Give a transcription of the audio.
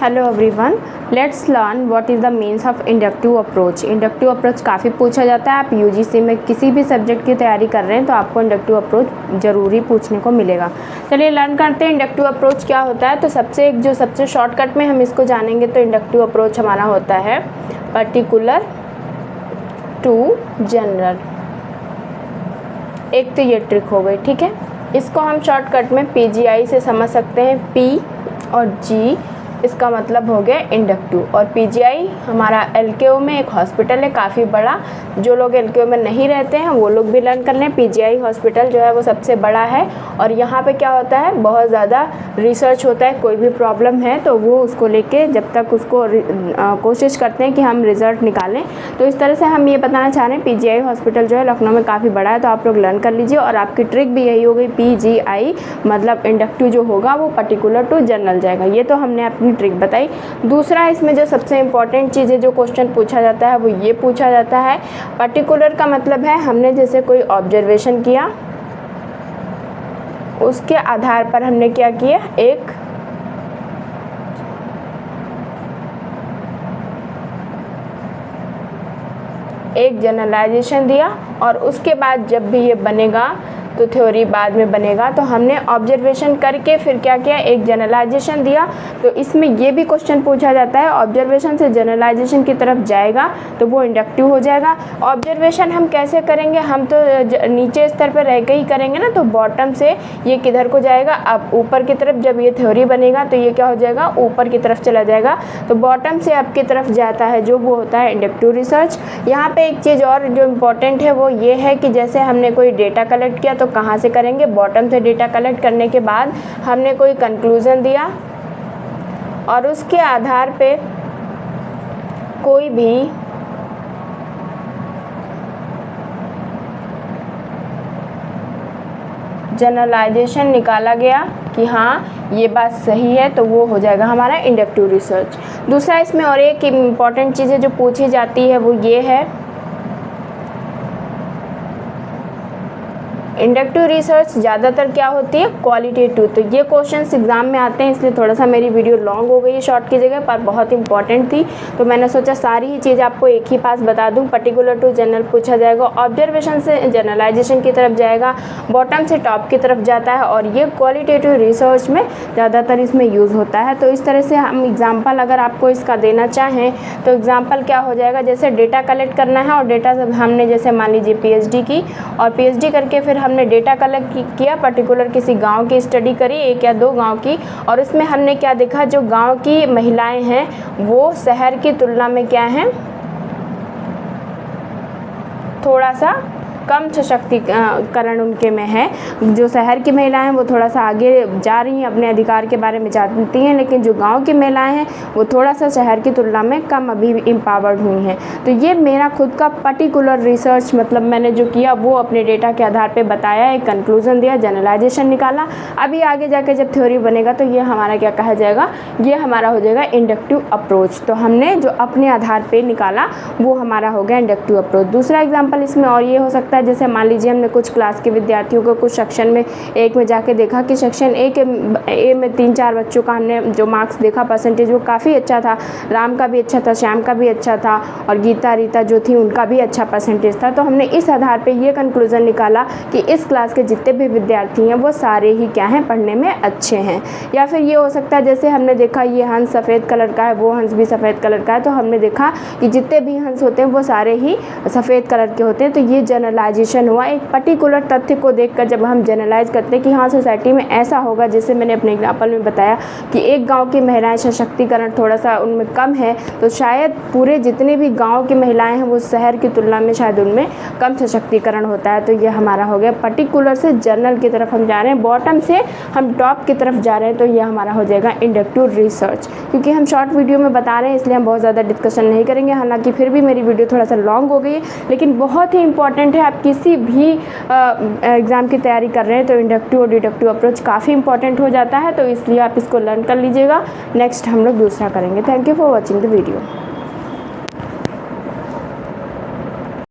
Hello everyone, let's learn what is the means of inductive approach. Inductive approach काफ़ी पूछा जाता है। आप यूजीसी में किसी भी सब्जेक्ट की तैयारी कर रहे हैं तो आपको इंडक्टिव अप्रोच ज़रूरी पूछने को मिलेगा। चलिए लर्न करते हैं इंडक्टिव अप्रोच क्या होता है। तो सबसे शॉर्टकट में हम इसको जानेंगे तो इंडक्टिव अप्रोच हमारा होता है पर्टिकुलर टू जनरल। एक तो ये ट्रिक हो गई, ठीक है। इसको हम शॉर्टकट में PGI से समझ सकते हैं। P और G इसका मतलब हो गया इंडक्टिव, और PGI हमारा LKU में एक हॉस्पिटल है काफ़ी बड़ा। जो लोग LKU में नहीं रहते हैं वो लोग भी लर्न कर लें। PGI हॉस्पिटल जो है वो सबसे बड़ा है, और यहाँ पे क्या होता है, बहुत ज़्यादा रिसर्च होता है। कोई भी प्रॉब्लम है तो वो उसको लेके जब तक उसको कोशिश करते हैं कि हम रिज़ल्ट निकालें। तो इस तरह से हम ये बताना चाह रहे हैं PGI हॉस्पिटल जो है लखनऊ में काफ़ी बड़ा है, तो आप लोग लर्न कर लीजिए। और आपकी ट्रिक भी यही हो गई, PGI मतलब इंडक्टिव जो होगा वो पर्टिकुलर टू जनरल जाएगा। ये तो हमने अपनी ट्रिक बताई। दूसरा इसमें जो सबसे इम्पॉर्टेंट चीज़ है, जो क्वेश्चन पूछा जाता है वो ये पूछा जाता है। पर्टिकुलर का मतलब है हमने जैसे कोई ऑब्जर्वेशन किया, उसके आधार पर हमने क्या किया, एक जनरलाइजेशन दिया, और उसके बाद जब भी ये बनेगा तो थ्योरी बाद में बनेगा। तो हमने ऑब्जर्वेशन करके फिर क्या किया, एक जनरलाइजेशन दिया। तो इसमें ये भी क्वेश्चन पूछा जाता है, ऑब्जर्वेशन से जनरलाइजेशन की तरफ जाएगा तो वो इंडक्टिव हो जाएगा। ऑब्जर्वेशन हम कैसे करेंगे, हम तो नीचे स्तर पर रह के ही करेंगे ना, तो बॉटम से ये किधर को जाएगा, अब ऊपर की तरफ। जब ये थ्योरी बनेगा तो ये क्या हो जाएगा, ऊपर की तरफ चला जाएगा। तो बॉटम से अप की तरफ जाता है जो वो होता है इंडक्टिव रिसर्च। यहाँ पे एक चीज़ और जो इम्पोर्टेंट है वो ये है कि जैसे हमने कोई डेटा कलेक्ट किया तो कहाँ से करेंगे, बॉटम से डेटा कलेक्ट करने के बाद हमने कोई कंक्लूज़न दिया, और उसके आधार पे कोई भी जनरलाइजेशन निकाला गया कि हाँ ये बात सही है, तो वो हो जाएगा हमारा इंडक्टिव रिसर्च। दूसरा इसमें और एक इम्पॉर्टेंट चीज़ है जो पूछी जाती है वो ये है, इंडक्टिव रिसर्च ज़्यादातर क्या होती है, क्वालिटेटिव। तो ये क्वेश्चंस एग्जाम में आते हैं, इसलिए थोड़ा सा मेरी वीडियो लॉन्ग हो गई है शॉर्ट की जगह, पर बहुत इंपॉर्टेंट थी तो मैंने सोचा सारी ही चीज़ आपको एक ही पास बता दूं। पर्टिकुलर टू जनरल पूछा जाएगा, ऑब्जर्वेशन से जनरलाइजेशन की तरफ जाएगा, बॉटम से टॉप की तरफ जाता है, और ये क्वालिटेटिव रिसर्च में ज़्यादातर इसमें यूज़ होता है। तो इस तरह से हम एग्जाम्पल अगर आपको इसका देना चाहें तो एग्जाम्पल क्या हो जाएगा, जैसे डेटा कलेक्ट करना है, और डेटा हमने जैसे मान लीजिए PhD की, और PhD करके फिर हमने डेटा कलेक्ट किया, पर्टिकुलर किसी गांव की स्टडी करी, एक या दो गांव की, और इसमें हमने क्या देखा, जो गांव की महिलाएं हैं वो शहर की तुलना में क्या हैं, थोड़ा सा कम सशक्तिकरण उनके में है। जो शहर की महिलाएं हैं वो थोड़ा सा आगे जा रही हैं, अपने अधिकार के बारे में जानती हैं, लेकिन जो गांव की महिलाएं हैं वो थोड़ा सा शहर की तुलना में कम अभी एम्पावर्ड हुई हैं। तो ये मेरा खुद का पर्टिकुलर रिसर्च, मतलब मैंने जो किया वो अपने डेटा के आधार पर बताया, एक कंक्लूजन दिया, जनरलाइजेशन निकाला। अभी आगे जाके जब थ्योरी बनेगा तो ये हमारा क्या कहा जाएगा, ये हमारा हो जाएगा इंडक्टिव अप्रोच। तो हमने जो अपने आधार पर निकाला वो हमारा हो गया इंडक्टिव अप्रोच। दूसरा एग्जाम्पल इसमें और ये हो सकता है, जैसे मान लीजिए हमने कुछ क्लास के विद्यार्थियों को कुछ सेक्शन में एक में जाके देखा कि सेक्शन ए में 3-4 बच्चों का हमने जो मार्क्स देखा, परसेंटेज वो काफ़ी अच्छा था, राम का भी अच्छा था, श्याम का भी अच्छा था, और गीता रीता जो थी उनका भी अच्छा परसेंटेज था। तो हमने इस आधार पे ये कंक्लूज़न निकाला कि इस क्लास के जितने भी विद्यार्थी हैं वो सारे ही क्या हैं, पढ़ने में अच्छे हैं। या फिर ये हो सकता है, जैसे हमने देखा ये हंस सफ़ेद कलर का है, वो हंस भी सफ़ेद कलर का है, तो हमने देखा कि जितने भी हंस होते हैं वो सारे ही सफ़ेद कलर के होते हैं। तो ये जनरलाइजेशन हुआ, एक पर्टिकुलर तथ्य को देखकर जब हम जनरलाइज करते हैं कि हाँ सोसाइटी में ऐसा होगा, जैसे मैंने अपने एग्जाम्पल में बताया कि एक गांव की महिलाएं सशक्तिकरण थोड़ा सा उनमें कम है, तो शायद पूरे जितने भी गांव की महिलाएं हैं वो शहर की तुलना में शायद उनमें कम सशक्तिकरण होता है। तो ये हमारा हो गया पर्टिकुलर से जनरल की तरफ हम जा रहे हैं, बॉटम से हम टॉप की तरफ जा रहे हैं, तो ये हमारा हो जाएगा इंडक्टिव रिसर्च। क्योंकि हम शॉर्ट वीडियो में बता रहे हैं इसलिए हम बहुत ज़्यादा डिस्कशन नहीं करेंगे, हालांकि फिर भी मेरी वीडियो थोड़ा सा लॉन्ग हो गई है, लेकिन बहुत ही इंपॉर्टेंट है। आप किसी भी एग्ज़ाम की तैयारी कर रहे हैं तो इंडक्टिव और डिडक्टिव अप्रोच काफ़ी इंपॉर्टेंट हो जाता है, तो इसलिए आप इसको लर्न कर लीजिएगा। नेक्स्ट हम लोग दूसरा करेंगे। Thank you for watching the video.